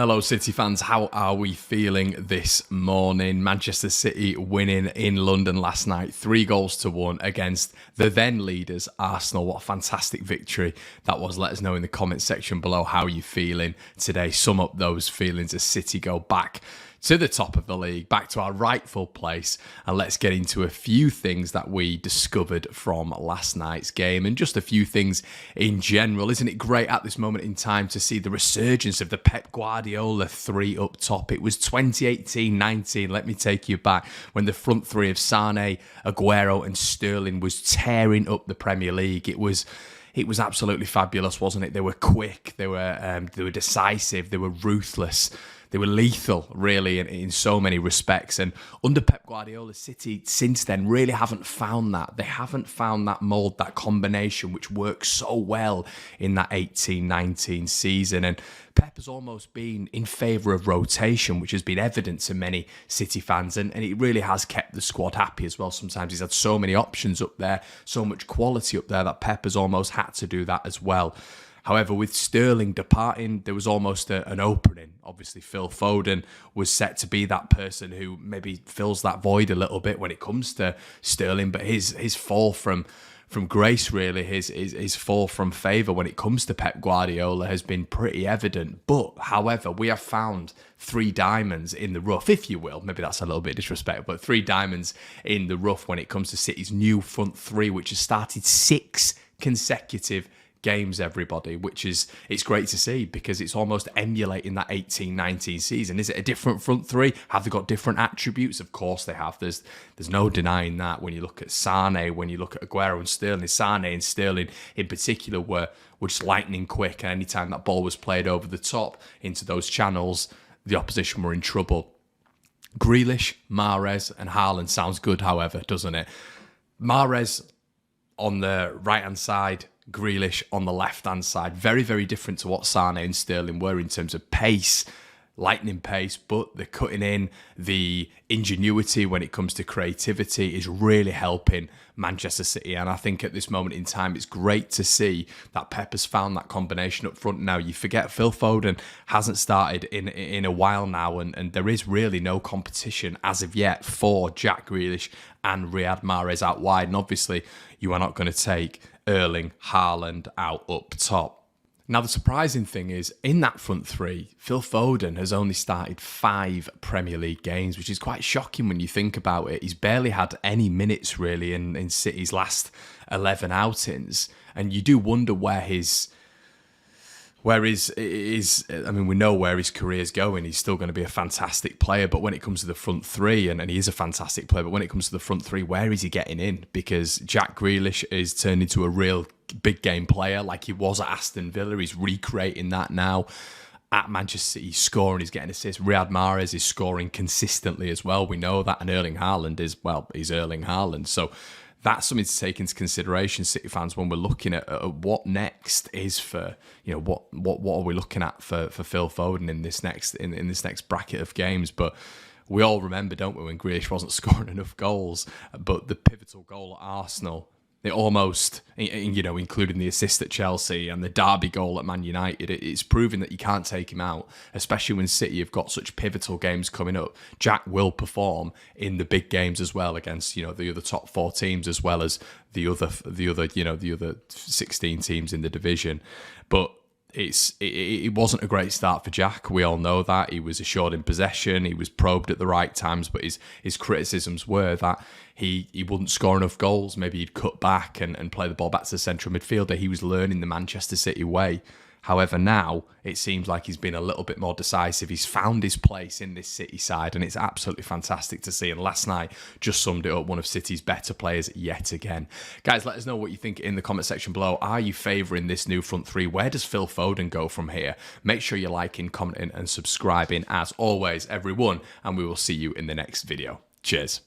Hello City fans, how are we feeling this morning? Manchester City winning in London last night, 3-1 against the then leaders Arsenal. What a fantastic victory that was. Let us know in the comment section below how you're feeling today. Sum up those feelings as City go back to the top of the league, back to our rightful place, and let's get into a few things that we discovered from last night's game and just a few things in general. Isn't it great at this moment in time to see the resurgence of the Pep Guardiola three up top? It was 2018-19, let me take you back, when the front three of Sane, Aguero and Sterling was tearing up the Premier League. It was absolutely fabulous, wasn't it? They were quick, they were decisive, they were ruthless. They were lethal, really, in so many respects. And under Pep Guardiola, City, since then, really haven't found that. They haven't found that mould, that combination, which worked so well in that 18-19 season. And Pep has almost been in favour of rotation, which has been evident to many City fans. And it really has kept the squad happy as well. Sometimes he's had so many options up there, so much quality up there, that Pep has almost had to do that as well. However, with Sterling departing, there was almost an opening. Obviously, Phil Foden was set to be that person who maybe fills that void a little bit when it comes to Sterling. But his fall from grace, really, his fall from favour when it comes to Pep Guardiola has been pretty evident. But, however, we have found three diamonds in the rough, if you will. Maybe that's a little bit disrespectful, but three diamonds in the rough when it comes to City's new front three, which has started 6 consecutive games, everybody, which is, it's great to see because it's almost emulating that 18-19 season. Is it a different front three? Have they got different attributes? Of course they have. There's no denying that. When you look at Sane, when you look at Aguero and Sterling, Sane and Sterling in particular were just lightning quick, and anytime that ball was played over the top into those channels, the opposition were in trouble. Grealish, Mahrez and Haaland sounds good, however, doesn't it? Mahrez on the right-hand side, Grealish on the left-hand side. Very, very different to what Sane and Sterling were in terms of pace, lightning pace, but the cutting in, the ingenuity when it comes to creativity is really helping Manchester City. And I think at this moment in time, it's great to see that Pep has found that combination up front. Now, you forget Phil Foden hasn't started in a while now, and there is really no competition as of yet for Jack Grealish and Riyad Mahrez out wide. And obviously, you are not going to take Erling Haaland out up top. Now, the surprising thing is, in that front three, Phil Foden has only started 5 Premier League games, which is quite shocking when you think about it. He's barely had any minutes, really, in City's last 11 outings. And you do wonder where we know where his career's going. He's still going to be a fantastic player, but when it comes to the front three, and he is a fantastic player, but when it comes to the front three, where is he getting in? Because Jack Grealish is turned into a real big game player like he was at Aston Villa. He's recreating that now at Manchester City. He's scoring, he's getting assists. Riyad Mahrez is scoring consistently as well. We know that. And Erling Haaland he's Erling Haaland. So that's something to take into consideration, City fans, when we're looking at what next is for, what are we looking at for Phil Foden in this next bracket of games. But we all remember, don't we, when Grealish wasn't scoring enough goals, but the pivotal goal at Arsenal, it almost, including the assist at Chelsea and the derby goal at Man United, it's proven that you can't take him out, especially when City have got such pivotal games coming up. Jack will perform in the big games as well against, the other top 4 teams, as well as the other 16 teams in the division. But it wasn't a great start for Jack. We all know that. He was assured in possession. He was probed at the right times, but his criticisms were that he wouldn't score enough goals. Maybe he'd cut back and play the ball back to the central midfielder. He was learning the Manchester City way. However, now it seems like he's been a little bit more decisive. He's found his place in this City side, and it's absolutely fantastic to see. And last night just summed it up, one of City's better players yet again. Guys, let us know what you think in the comment section below. Are you favouring this new front three? Where does Phil Foden go from here? Make sure you're liking, commenting and subscribing as always, everyone, and we will see you in the next video. Cheers.